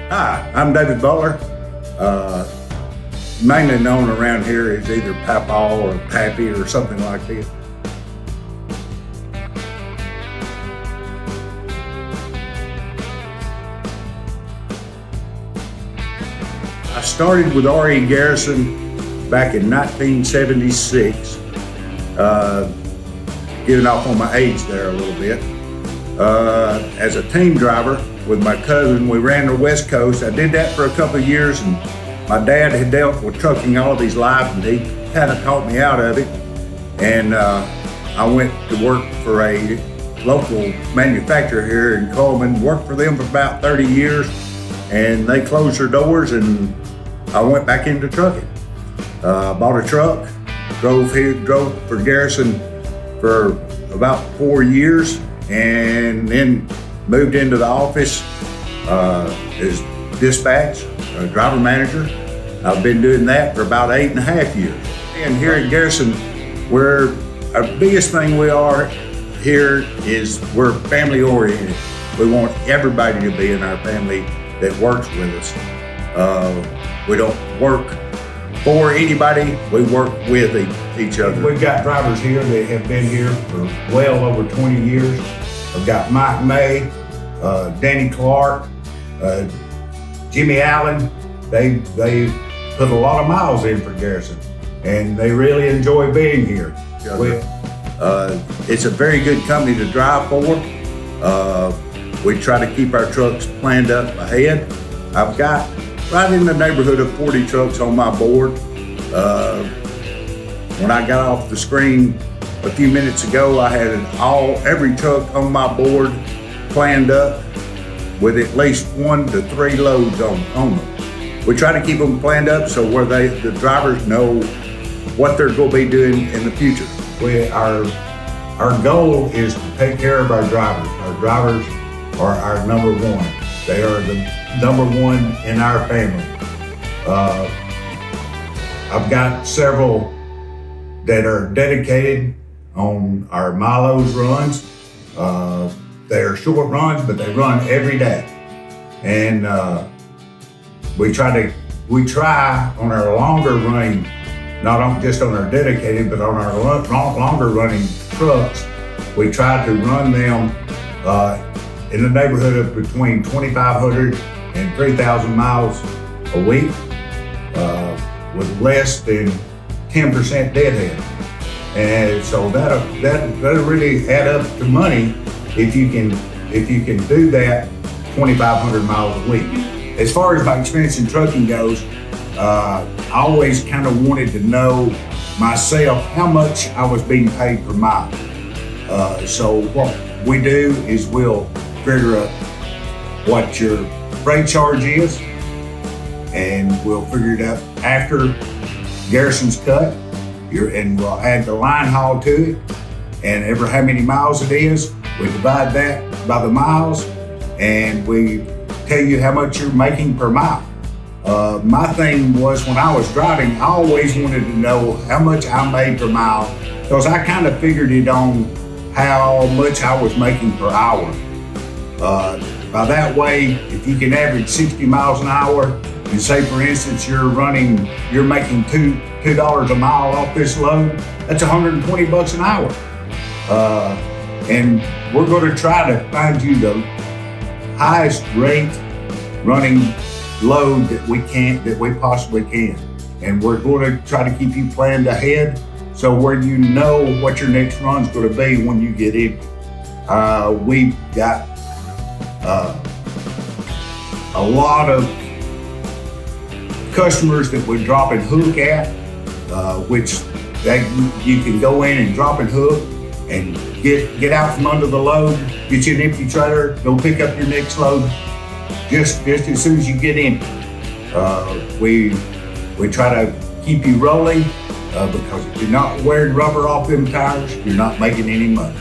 Hi, I'm David Butler. Mainly known around here as either Papaw or Pappy or something like this. I started with R.E. Garrison back in 1976, getting off on my age there a little bit. As a team driver with my cousin, we ran the West Coast. I did that for a couple of years, and my dad had dealt with trucking all of his life, and he kind of taught me out of it. And I went to work for a local manufacturer here in Coleman, worked for them for about 30 years, and they closed their doors, and I went back into trucking. Bought a truck, drove for Garrison for about 4 years, and then moved into the office as dispatch, driver manager. I've been doing that for about 8.5 years. And here at Garrison, our biggest thing we are here is we're family oriented. We want everybody to be in our family that works with us. We don't work for anybody, we work with each other. We've got drivers here that have been here for well over 20 years. I've got Mike May, Danny Clark, Jimmy Allen. They put a lot of miles in for Garrison, and they really enjoy being here. It's a very good company to drive for. We try to keep our trucks planned up ahead. I've got right in the neighborhood of 40 trucks on my board. When I got off the screen a few minutes ago, I had every truck on my board planned up with at least 1 to 3 loads on them. We try to keep them planned up so where the drivers know what they're going to be doing in the future. Our goal is to take care of our drivers. Our drivers are our number one. They are the number one in our family. I've got several that are dedicated on our milos runs. They're short runs, but they run every day. And we try on our longer running, not just on our dedicated, but on our longer running trucks, we try to run them in the neighborhood of between 2,500 and 3,000 miles a week with less than 10% deadhead. And so that'll really add up to money if you can do that 2,500 miles a week. As far as my experience in trucking goes, I always kind of wanted to know myself how much I was being paid per mile. So what we do is we'll figure out what your freight charge is, and we'll figure it out after Garrison's cut, and we'll add the line haul to it, and ever how many miles it is, we divide that by the miles, and we tell you how much you're making per mile. My thing was when I was driving, I always wanted to know how much I made per mile, because I kind of figured it on how much I was making per hour. By that way, if you can average 60 miles an hour, and say for instance you're making $2 a mile off this load, that's 120 bucks an hour. And we're going to try to find you the highest rate running load that we possibly can. And we're going to try to keep you planned ahead so where you know what your next run's going to be when you get in. We've got a lot of customers that we're dropping hook at, which you can go in and drop and hook and get out from under the load, get you an empty trailer, go pick up your next load just as soon as you get in. We try to keep you rolling because if you're not wearing rubber off them tires, you're not making any money.